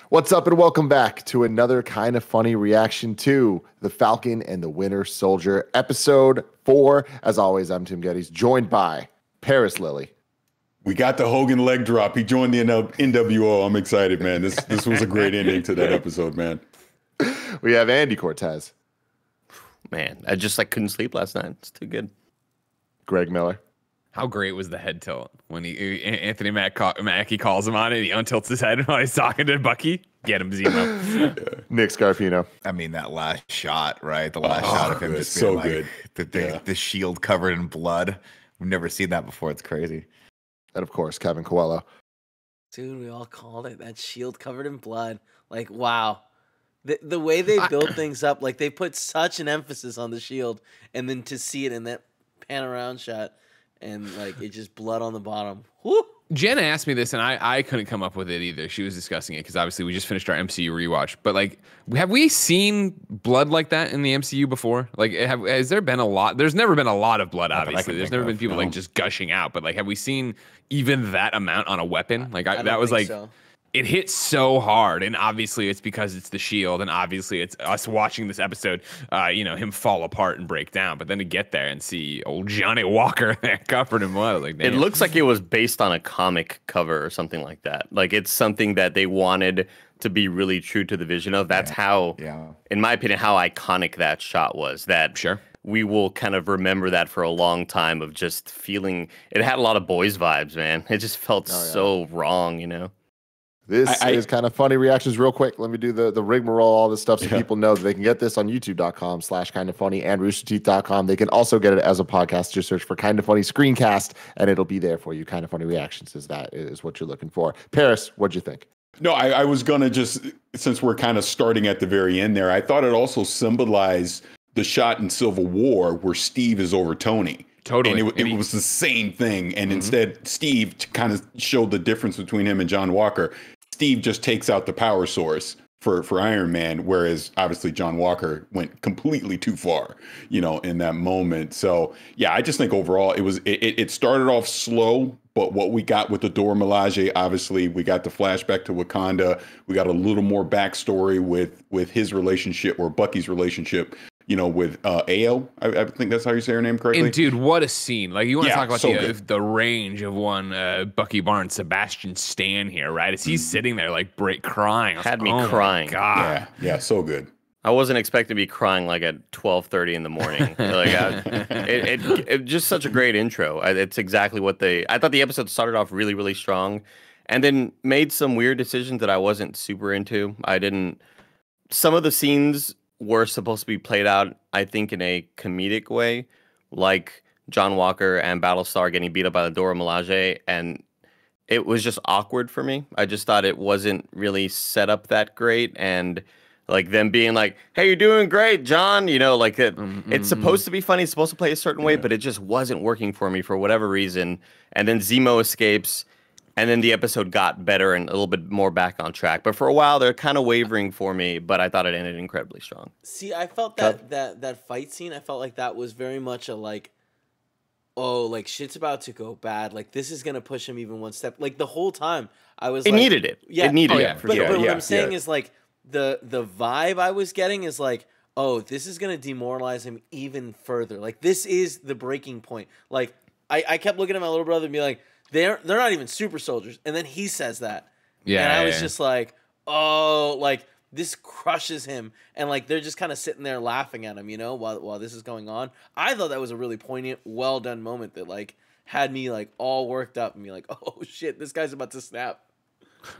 What's up, and welcome back to another kind of funny reaction to The Falcon and the Winter Soldier, episode 4. As always, I'm Tim Gettys, joined by Paris Lilly. We got the Hogan leg drop. He joined the NWO. I'm excited, man. This was a great ending to that episode, man. We have Andy Cortez. Man, I just couldn't sleep last night. It's too good. Greg Miller. How great was the head tilt when Anthony Mackie calls him on it? He untilts his head while he's talking to Bucky. Get him, Zemo. Nick Scarpino. I mean, that last shot, right? The last shot of him just being so like, good. The shield covered in blood. We've never seen that before. It's crazy. And of course, Kevin Coelho. Dude, we all called it. That shield covered in blood. Like, wow. The way they build things up, like they put such an emphasis on the shield, and then to see it in that pan around shot, and like it's just blood on the bottom. Whoo! Jenna asked me this, and I couldn't come up with it either. She was discussing it because obviously we just finished our MCU rewatch. But like, have we seen blood like that in the MCU before? Like, has there been a lot? There's never been a lot of blood, obviously. There's never been people like just gushing out. But like, have we seen even that amount on a weapon? Like, that was like. So. It hit so hard, and obviously it's because it's the shield, and obviously it's us watching this episode, him fall apart and break down. But then to get there and see old Johnny Walker there covered in blood, like, damn. It looks like it was based on a comic cover or something like that. Like it's something that they wanted to be really true to the vision of. That's how, in my opinion, how iconic that shot was. That we will kind of remember that for a long time of just feeling. It had a lot of boys vibes, man. It just felt so wrong, you know. This is kind of funny reactions real quick. Let me do the rigmarole, all this stuff, so people know that they can get this on youtube.com/kindoffunny and roosterteeth.com. They can also get it as a podcast. Just search for Kind of Funny Screencast, and it'll be there for you. Kind of Funny Reactions is what you're looking for. Paris, what'd you think? No, I was going to just, since we're kind of starting at the very end there, I thought it also symbolized the shot in Civil War where Steve is over Tony. Totally. And it was the same thing. And instead, Steve kind of showed the difference between him and John Walker. Steve just takes out the power source for Iron Man, whereas obviously John Walker went completely too far, in that moment. So yeah, I just think overall it started off slow, but what we got with the Dora Milaje, obviously we got the flashback to Wakanda. We got a little more backstory with his relationship, or Bucky's relationship, with Ao. I think that's how you say her name correctly. And dude, what a scene. Like, you want to talk about the range of one Bucky Barnes, Sebastian Stan here, right? As he's sitting there like crying. Had me crying. God. Yeah, so good. I wasn't expecting to be crying like at 12:30 in the morning. It just such a great intro. It's exactly what I thought the episode started off really, really strong, and then made some weird decisions that I wasn't super into. Some of the scenes were supposed to be played out, I think, in a comedic way, like John Walker and Battlestar getting beat up by the Dora Milaje, and it was just awkward for me. I just thought it wasn't really set up that great, and like them being like, "Hey, you're doing great, John," it's supposed to be funny, it's supposed to play a certain way, but it just wasn't working for me for whatever reason. And then Zemo escapes, and then the episode got better and a little bit more back on track. But for a while, they're kind of wavering for me, but I thought it ended incredibly strong. See, I felt that fight scene, I felt like that was very much a like, oh, like shit's about to go bad. Like this is going to push him even one step. Like the whole time I was It needed it. Yeah. It needed it. But what I'm saying is like the vibe I was getting is like, oh, this is going to demoralize him even further. Like this is the breaking point. Like I kept looking at my little brother and be like, they're not even super soldiers. And then he says that. Yeah. And I was just like, oh, like this crushes him. And like they're just kind of sitting there laughing at him, while this is going on. I thought that was a really poignant, well done moment that like had me like all worked up and be like, oh shit, this guy's about to snap.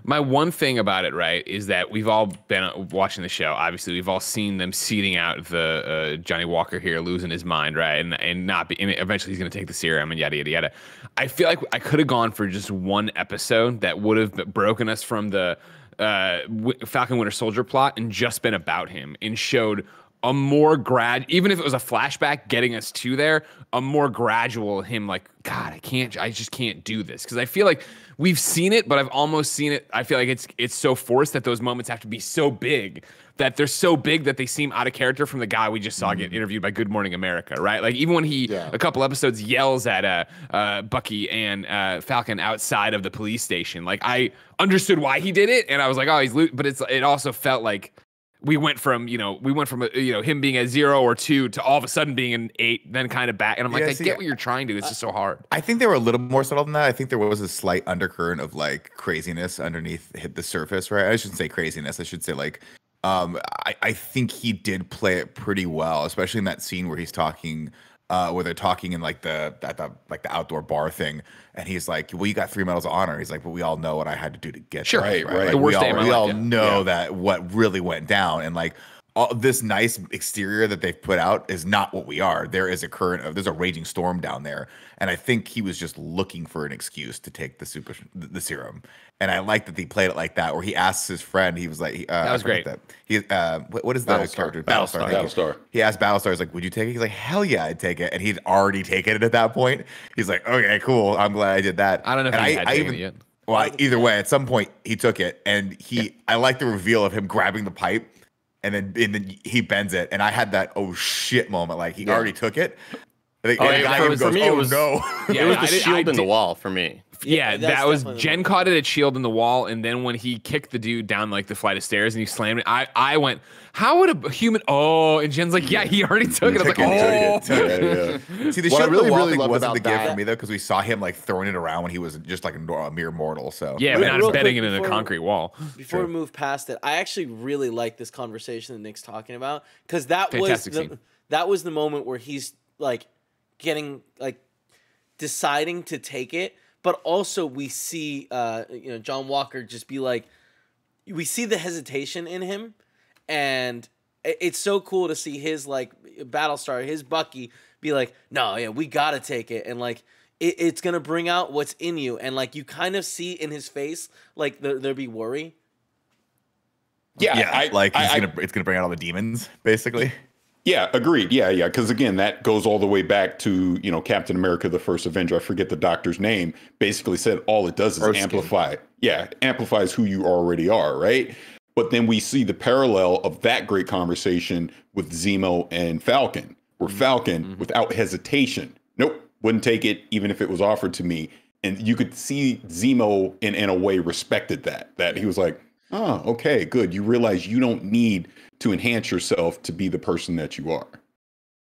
My one thing about it, right, is that we've all been watching the show. Obviously, we've all seen them seeding out the Johnny Walker here, losing his mind, right, and eventually he's going to take the serum and yada yada yada. I feel like I could have gone for just one episode that would have broken us from the Falcon Winter Soldier plot and just been about him and showed a more even if it was a flashback getting us to there, a more gradual him like, God, I just can't do this. Because I feel like we've seen it, but I've almost seen it. I feel like it's so forced that those moments have to be so big that they're so big that they seem out of character from the guy we just saw get interviewed by Good Morning America, right? Like even when he a couple episodes yells at Bucky and Falcon outside of the police station, like I understood why he did it, and I was like, oh, but it also felt like we went from him being a 0 or 2 to all of a sudden being an 8, then kind of back. And I'm like, I get what you're trying to. It's just so hard. I think they were a little more subtle than that. I think there was a slight undercurrent of like craziness underneath the surface, right? I shouldn't say craziness. I should say like, I think he did play it pretty well, especially in that scene where he's talking, where they're talking in like the outdoor bar thing, and he's like, "Well, you got 3 medals of honor." He's like, "But we all know what I had to do to get sure, that, right. Like, the worst day we all know that what really went down, and like all this nice exterior that they've put out is not what we are. There is there's a raging storm down there, and I think he was just looking for an excuse to take the serum. And I like that they played it like that, where he asks his friend. He was like, "That was great." He, what is the character? Battlestar. He asked Battlestar, he's like, "Would you take it?" He's like, "Hell yeah, I'd take it." And he'd already taken it at that point. He's like, "Okay, cool. I'm glad I did that." I don't know if he had taken it yet. Well, either way, at some point he took it, and I like the reveal of him grabbing the pipe, and then he bends it, and I had that oh shit moment, like he already took it. And for me, it was Yeah, it was the shield in the wall for me. Yeah, that was Jen caught it at shield in the wall, and then when he kicked the dude down like the flight of stairs and he slammed it, I went, how would a human? Oh, and Jen's like, yeah, he already took it. I was like, oh. See, the shield in the wall thing wasn't the gift for me though, because we saw him like throwing it around when he was just like a mere mortal. So yeah, but not betting it in a concrete wall. Before we move past it, I actually really like this conversation that Nick's talking about, because that was the moment where he's like getting like deciding to take it. But also we see, John Walker just be like, we see the hesitation in him, and it's so cool to see his like Battlestar, his Bucky, be like, no, yeah, we gotta take it, and like it's gonna bring out what's in you, and like you kind of see in his face like there be worry. Yeah, it's gonna bring out all the demons, basically. Yeah, agreed. Yeah. Because again, that goes all the way back to, Captain America, the First Avenger. I forget the doctor's name. Basically said all it does is amplify. Yeah, amplifies who you already are, right? But then we see the parallel of that great conversation with Zemo and Falcon, where Falcon, without hesitation, nope, wouldn't take it even if it was offered to me. And you could see Zemo in a way respected that he was like, oh, okay, good. You realize you don't need to enhance yourself to be the person that you are.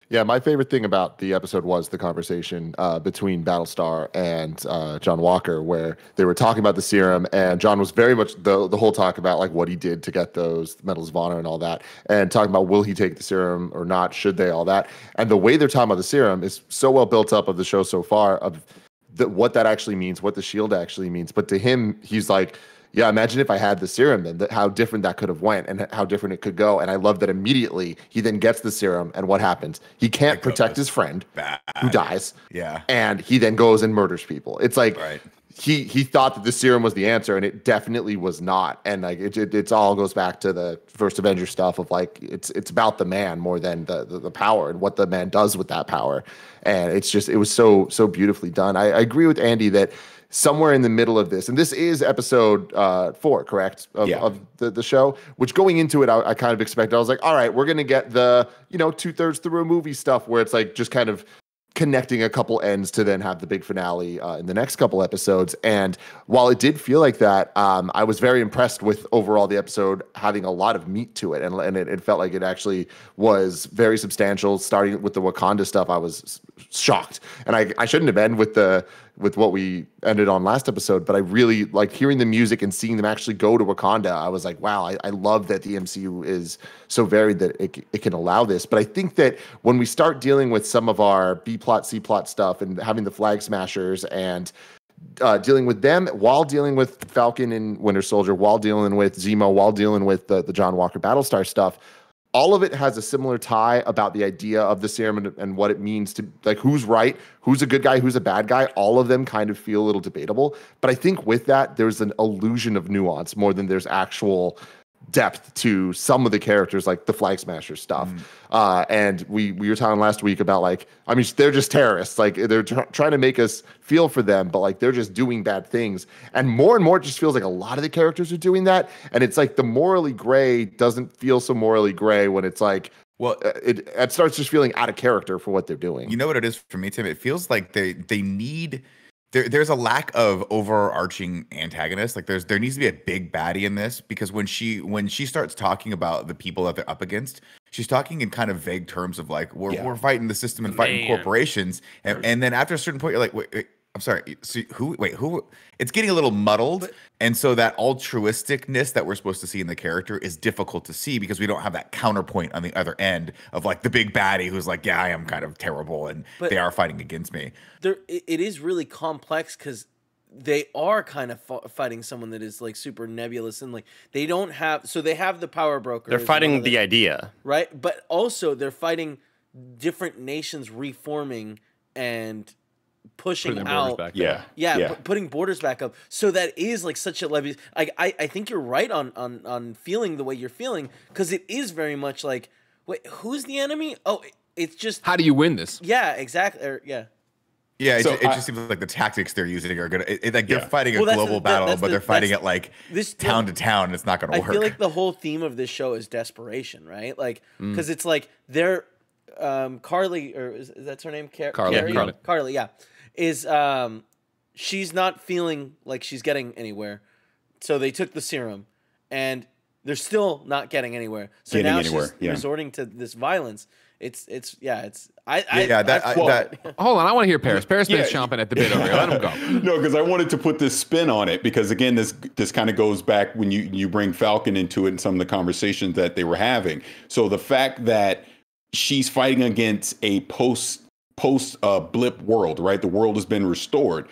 Yeah, my favorite thing about the episode was the conversation between Battlestar and John Walker, where they were talking about the serum, and John was very much the whole talk about like what he did to get those medals of honor and all that, and talking about will he take the serum or not, should they, all that. And the way they're talking about the serum is so well built up of the show so far, of what that actually means, what the shield actually means. But to him, he's like, yeah, imagine if I had the serum, then how different that could have went and how different it could go. And I love that immediately he then gets the serum, and what happens? He can't protect his friend who dies. Yeah. And he then goes and murders people. It's like he thought that the serum was the answer, and it definitely was not. And like it's all goes back to the First Avenger stuff of like it's about the man more than the power and what the man does with that power. And it was so beautifully done. I agree with Andy that somewhere in the middle of this, and this is episode 4, correct, of the show, which going into it, I kind of expected, I was like, all right, we're going to get the, 2/3 through a movie stuff where it's like just kind of connecting a couple ends to then have the big finale in the next couple episodes. And while it did feel like that, I was very impressed with overall the episode having a lot of meat to it. And it felt like it actually was very substantial. Starting with the Wakanda stuff, I was shocked. And I shouldn't have been with what we ended on last episode, but I really like hearing the music and seeing them actually go to Wakanda. I was like, wow, I love that the MCU is so varied that it can allow this. But I think that when we start dealing with some of our B plot, C plot stuff and having the flag smashers and dealing with them while dealing with Falcon and Winter Soldier, while dealing with Zemo, while dealing with the John Walker Battlestar stuff, all of it has a similar tie about the idea of the serum and what it means to, like, who's right, who's a good guy, who's a bad guy. All of them kind of feel a little debatable. But I think with that, there's an illusion of nuance more than there's actual depth to some of the characters, like the Flag Smasher stuff. And we were talking last week about, like, I mean, they're just terrorists. Like, they're trying to make us feel for them, but like they're just doing bad things. And more it just feels like a lot of the characters are doing that. And it's like the morally gray doesn't feel so morally gray when it's like, well, it starts just feeling out of character for what they're doing. You know what it is for me, Tim? It feels like they need. There's a lack of overarching antagonist. Like there needs to be a big baddie in this, because when she starts talking about the people that they're up again's, she's talking in kind of vague terms of like we're fighting the system and fighting corporations, and then after a certain point you're like, wait I'm sorry, so who? It's getting a little muddled, and so that altruisticness that we're supposed to see in the character is difficult to see because we don't have that counterpoint on the other end of like the big baddie who's like, yeah, I am kind of terrible and they are fighting against me. It is really complex because they are kind of fighting someone that is like super nebulous, and like they don't have, so they have the power broker. They're fighting the idea, right? But also they're fighting different nations reforming and pushing out, putting borders back up. So that is like such a levy. I think you're right on feeling the way you're feeling, because it is very much like, wait, who's the enemy? Oh, it's just, how do you win this? Yeah, exactly. Yeah, it just seems like the tactics they're using are gonna. They're fighting a global battle, but they're fighting it like town to town. And it's not gonna work. I feel like the whole theme of this show is desperation, right? Like, because it's like they're Carly, or is that's her name? Carly, yeah. Is she's not feeling like she's getting anywhere, so they took the serum, and they're still not getting anywhere. So now she's resorting to this violence. Hold on, I want to hear Paris. Paris been chomping at the bit over here. Let him go. No, because I wanted to put this spin on it, because again, this kind of goes back when you bring Falcon into it and some of the conversations that they were having. So the fact that she's fighting against a post blip world, right? The world has been restored,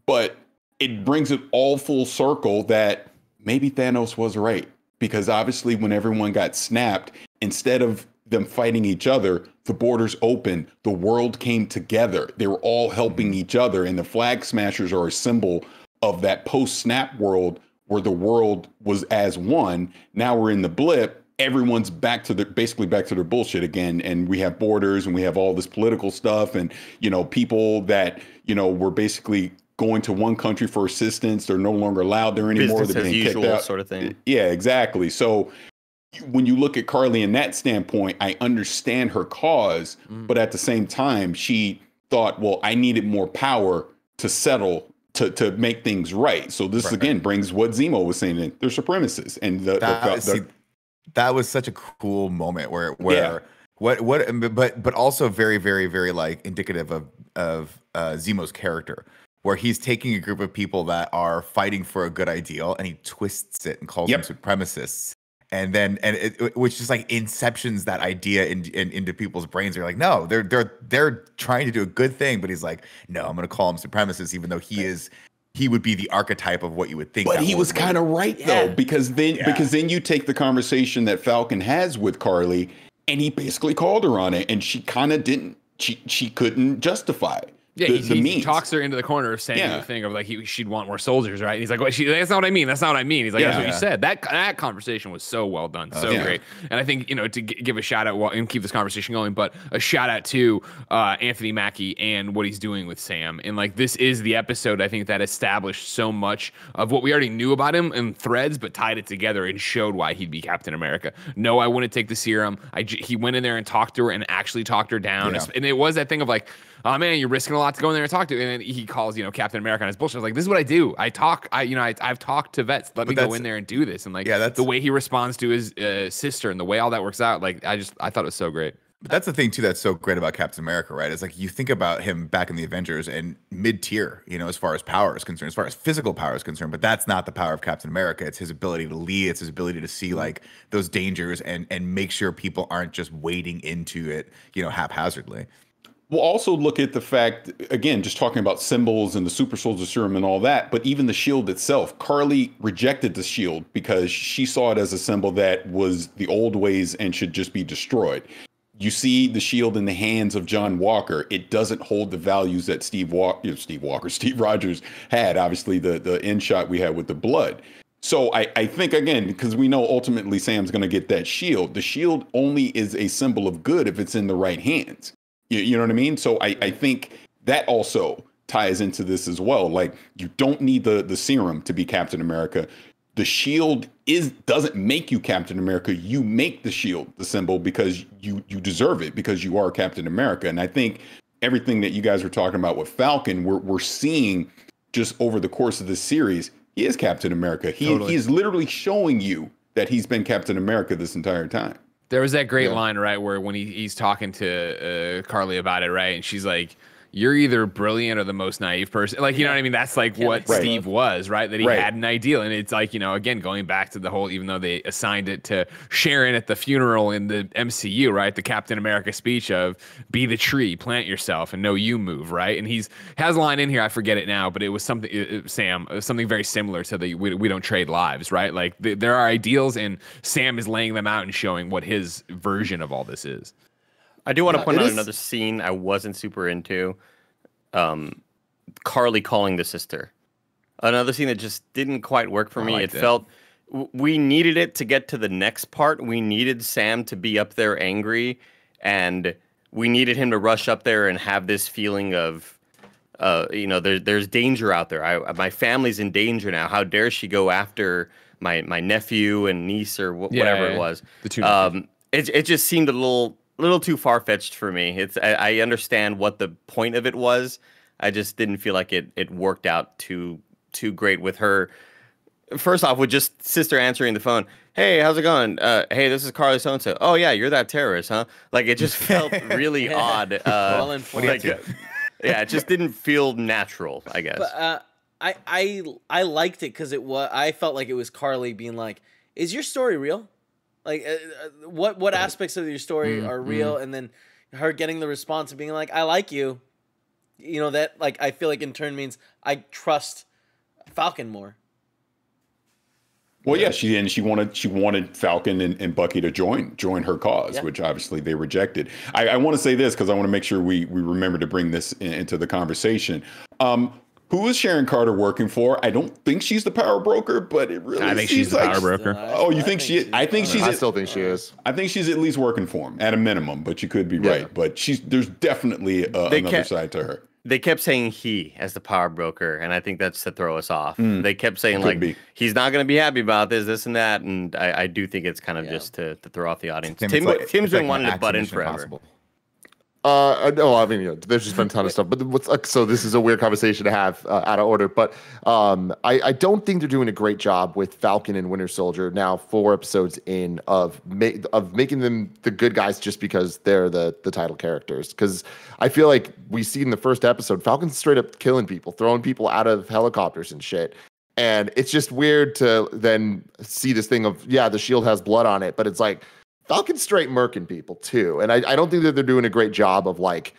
but it brings it all full circle that maybe Thanos was right, because obviously when everyone got snapped, instead of them fighting each other, the borders opened, the world came together. They were all helping each other, and the Flag Smashers are a symbol of that post-snap world where the world was as one. Now we're in the blip. Everyone's basically back to their bullshit again, and we have borders and we have all this political stuff, and people that were basically going to one country for assistance, they're no longer allowed there anymore. Business as usual sort of thing. Yeah, exactly. So when you look at Carly in that standpoint, I understand her cause, but at the same time, she thought, well, I needed more power to settle, to make things right. So this again brings what Zemo was saying, that they're supremacists, and that was such a cool moment where but also very, very, very like indicative of Zemo's character, where he's taking a group of people that are fighting for a good ideal and he twists it and calls them supremacists. And which just like inceptions that idea into people's brains. They're like, no, they're trying to do a good thing, but he's like, no, I'm going to call him supremacist, even though he would be the archetype of what you would think. But he was kind of right though, because then you take the conversation that Falcon has with Carly, and he basically called her on it, and she kind of didn't. She couldn't justify it. Yeah, he talks her into the corner of saying the thing of like she'd want more soldiers, right? And he's like, well, that's not what I mean. That's not what I mean. He's like, that's what you said. That conversation was so well done, so great. And I think to give a shout out and keep this conversation going, but a shout out to Anthony Mackie and what he's doing with Sam. And like this is the episode I think that established so much of what we already knew about him in threads, but tied it together and showed why he'd be Captain America. No, I wouldn't take the serum. He went in there and talked to her and actually talked her down. Yeah. And it was that thing of like, oh man, you're risking a lot to go in there and talk to. And then he calls, Captain America on his bullshit. I was like, this is what I do. I talk. I've talked to vets. Let me go in there and do this. And like, that's the way he responds to his sister and the way all that works out. Like, I thought it was so great. But that's the thing too that's so great about Captain America, right? It's like you think about him back in the Avengers and mid-tier, as far as power is concerned, as far as physical power is concerned. But that's not the power of Captain America. It's his ability to lead. It's his ability to see like those dangers and make sure people aren't just wading into it, haphazardly. We'll also look at the fact, again, just talking about symbols and the super soldier serum and all that, but even the shield itself, Carly rejected the shield because she saw it as a symbol that was the old ways and should just be destroyed. You see the shield in the hands of John Walker. It doesn't hold the values that Steve Rogers had. Obviously, the end shot we had with the blood. So I think, again, because we know ultimately Sam's going to get that shield. The shield only is a symbol of good if it's in the right hands. You know what I mean? So I think that also ties into this as well. Like, you don't need the serum to be Captain America. The shield doesn't make you Captain America. You make the shield the symbol because you deserve it, because you are Captain America. And I think everything that you guys were talking about with Falcon, we're seeing just over the course of this series. He is Captain America. He is literally showing you that he's been Captain America this entire time. There was that great line, right, where when he's talking to Carly about it, right, and she's like, you're either brilliant or the most naive person. Like, you know what I mean? That's like what Steve was, right? That he had an ideal. And it's like, you know, again, going back to the whole, even though they assigned it to Sharon at the funeral in the MCU, right? The Captain America speech of be the tree, plant yourself, and know you move, right? And has a line in here, I forget it now, but it was something, Sam, something very similar to the we don't trade lives, right? Like there are ideals, and Sam is laying them out and showing what his version of all this is. I do want to point out another scene I wasn't super into. Carly calling the sister. Another scene that just didn't quite work for me. It felt we needed it to get to the next part. We needed Sam to be up there angry, and we needed him to rush up there and have this feeling of, you know, there's danger out there. My family's in danger now. How dare she go after my nephew and niece or whatever it was. The two. It just seemed a little too far-fetched for me. I understand what the point of it was. I just didn't feel like it worked out too great with her. First off, with just sister answering the phone. Hey, how's it going? Hey, this is Carly so-and-so. Oh, yeah, you're that terrorist, huh? Like, it just felt really odd. Yeah, it just didn't feel natural, I guess. But I liked it because I felt like it was Carly being like, is your story real? Like, what aspects of your story are real? And then her getting the response of being like, I like you. You know, that, like, I feel like in turn means I trust Falcon more. Well, yeah, she wanted Falcon and Bucky to join her cause, which obviously they rejected. I want to say this because I want to make sure we remember to bring this into the conversation. Who is Sharon Carter working for? I don't think she's the power broker, but it really. I think she's the power broker. You think she? I still think she is. I think she's at least working for him at a minimum, but you could be right. But there's definitely another side to her. They kept saying he as the power broker, and I think that's to throw us off. They kept saying like he's not going to be happy about this and that, and I do think it's kind of just to throw off the audience. Tim's been wanting to butt in forever. Possible. No, I mean, you know, there's just been a ton of stuff, but so this is a weird conversation to have out of order, but I don't think they're doing a great job with Falcon and Winter Soldier now 4 episodes in of making them the good guys just because they're the title characters. Because I feel like we see in the first episode, Falcon's straight up killing people, throwing people out of helicopters and shit. And it's just weird to then see this thing of, yeah, the shield has blood on it, but it's like, Falcon's straight murking people too. And I don't think that they're doing a great job of like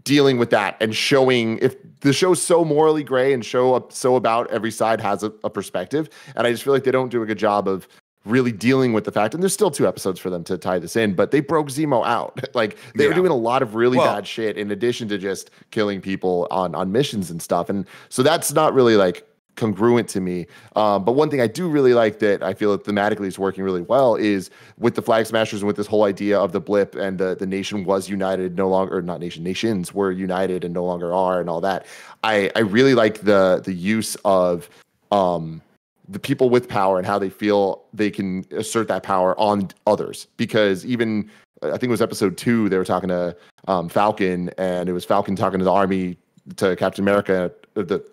dealing with that and showing if the show's so morally gray and so about every side has a perspective. And I just feel like they don't do a good job of really dealing with the fact, and there's still 2 episodes for them to tie this in, but they broke Zemo out. Like they were doing a lot of really bad shit in addition to just killing people on missions and stuff. And so that's not really like congruent to me. But one thing I do really like that I feel that thematically is working really well is with the Flag Smashers and with this whole idea of the blip and the nation was united no longer, or not nations were united and no longer are and all that. I really like the use of the people with power and how they feel they can assert that power on others. Because even I think it was episode 2, they were talking to Falcon, and it was Falcon talking to the army, to Captain America,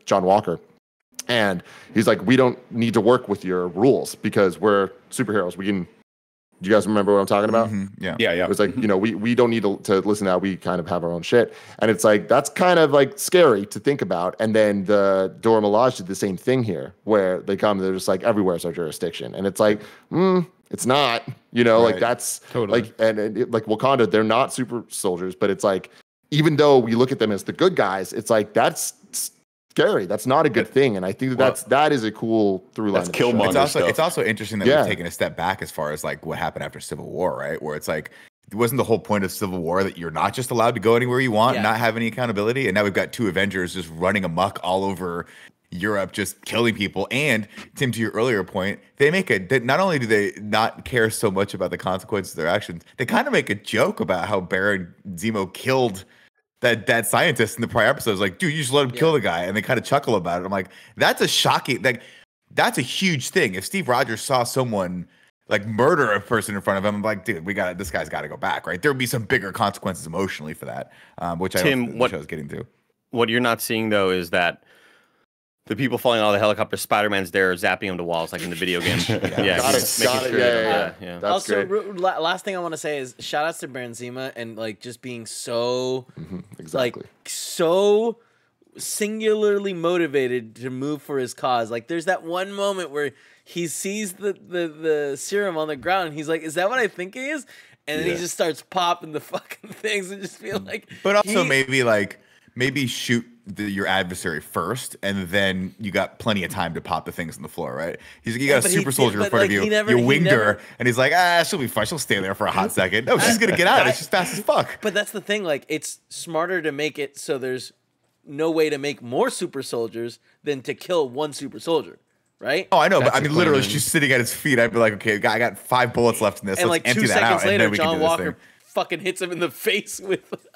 John Walker. And he's like, we don't need to work with your rules because we're superheroes. We can. Do you guys remember what I'm talking about? Mm-hmm. Yeah. It was like, you know, we don't need to listen to that. We kind of have our own shit. And it's like, that's kind of like scary to think about. And then the Dora Milaje did the same thing here, where they come, they're just like, everywhere's our jurisdiction. And it's like, it's not, you know, like that's totally like, and like Wakanda, they're not super soldiers, but it's like, even though we look at them as the good guys, it's like, that's scary. That's not a good thing. And I think that is a cool through line. That's Killmonger. It's also interesting that we've taken a step back as far as like what happened after Civil War, right? Where it's like, it wasn't the whole point of Civil War that you're not just allowed to go anywhere you want, not have any accountability. And now we've got 2 Avengers just running amok all over Europe just killing people. And Tim, to your earlier point, they not only do they not care so much about the consequences of their actions, they kind of make a joke about how Baron Zemo killed that scientist in the prior episodes. Like, dude, you just let him kill the guy, and they kind of chuckle about it. I'm like, that's a shocking, that's a huge thing. If Steve Rogers saw someone like murder a person in front of him, I'm like, dude, this guy's got to go back, right? There would be some bigger consequences emotionally for that, which I don't think the show's getting to. What you're not seeing though is that the people falling out of the helicopter, Spider-Man's there zapping them to walls like in the video game. Yeah, got it. Yeah. That's also, great. Last thing I want to say is shout outs to Baron Zemo and like just being so exactly so singularly motivated to move for his cause. Like there's that one moment where he sees the serum on the ground and he's like, is that what I think it is? And then he just starts popping the fucking things and just feel like, but also maybe shoot your adversary first, and then you got plenty of time to pop the things on the floor, right? You got a super soldier in front of you. You winged her, and he's like, she'll be fine. She'll stay there for a hot second. No, she's gonna get out. She's fast as fuck. But that's the thing. Like, it's smarter to make it so there's no way to make more super soldiers than to kill one super soldier, right? Oh, I know, but I mean, literally, she's sitting at his feet. I'd be like, okay, I got 5 bullets left in this. And let's like empty 2 that out, seconds later, and then we John can do this Walker thing. fucking hits him in the face with his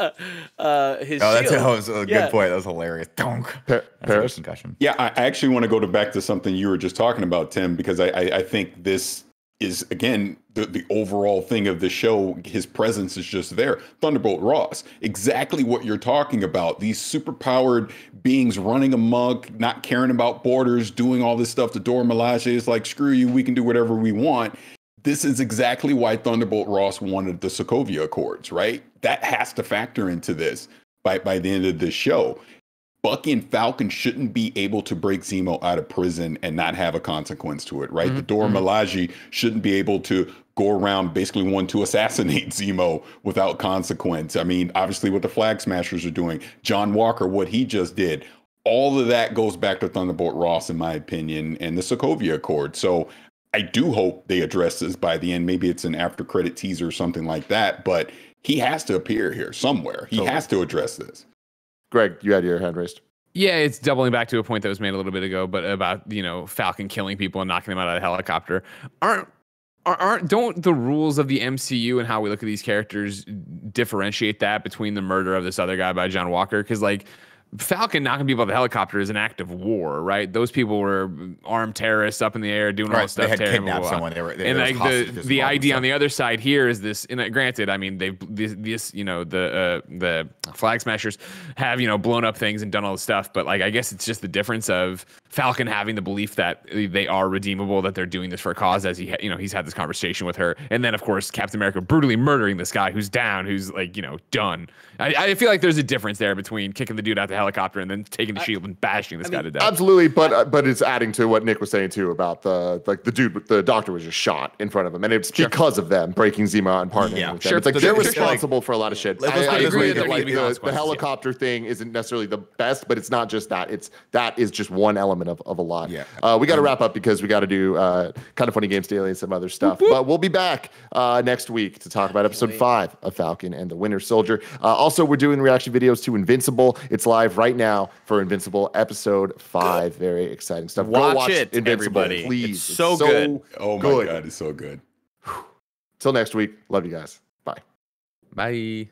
that shield. was a good point. That was hilarious. Paris? Concussion. Yeah, I actually want to go back to something you were just talking about, Tim, because I think this is, again, the overall thing of the show. His presence is just there. Thunderbolt Ross, exactly what you're talking about. These superpowered beings running amok, not caring about borders, doing all this stuff. The Dora Milaje is like, screw you, we can do whatever we want. This is exactly why Thunderbolt Ross wanted the Sokovia Accords, right? That has to factor into this by the end of this show. Bucky and Falcon shouldn't be able to break Zemo out of prison and not have a consequence to it, right? Mm-hmm. The Dora Milaje shouldn't be able to go around basically wanting to assassinate Zemo without consequence. I mean, obviously what the Flag Smashers are doing, John Walker, what he just did, all of that goes back to Thunderbolt Ross, in my opinion, and the Sokovia Accord. So I do hope they address this by the end. Maybe it's an after credit teaser or something like that, but he has to appear here somewhere. He has to address this. Greg, you had your hand raised. Yeah, it's doubling back to a point that was made a little bit ago, but about, Falcon killing people and knocking them out of the helicopter. Don't the rules of the MCU and how we look at these characters differentiate that between the murder of this other guy by John Walker? Because like Falcon knocking people out of the helicopter is an act of war, right? Those people were armed terrorists up in the air doing all this stuff. They had kidnapped someone. And like the idea on the other side here is this. And granted, I mean, the Flag Smashers have blown up things and done all this stuff, but like I guess it's just the difference of Falcon having the belief that they are redeemable, that they're doing this for a cause, as he's had this conversation with her, and then of course Captain America brutally murdering this guy who's down, who's like done. I feel like there's a difference there between kicking the dude out the helicopter and then taking the shield and bashing this guy to death. Absolutely, but it's adding to what Nick was saying too about the doctor was just shot in front of him, and it's because of them breaking Zemo out and partnering with them. It's like they're responsible for a lot of shit. I agree that the helicopter thing isn't necessarily the best, but it's not just that. That is just one element of a lot. Yeah. We got to wrap up because we got to do Kind of Funny Games Daily and some other stuff. But we'll be back next week to talk about episode 5 of Falcon and the Winter Soldier. Also, we're doing reaction videos to Invincible. It's live right now for Invincible episode 5. Very exciting stuff. Go watch it, Invincible, everybody. please. It's so good. Oh my God, it's so good. Till next week. Love you guys. Bye. Bye.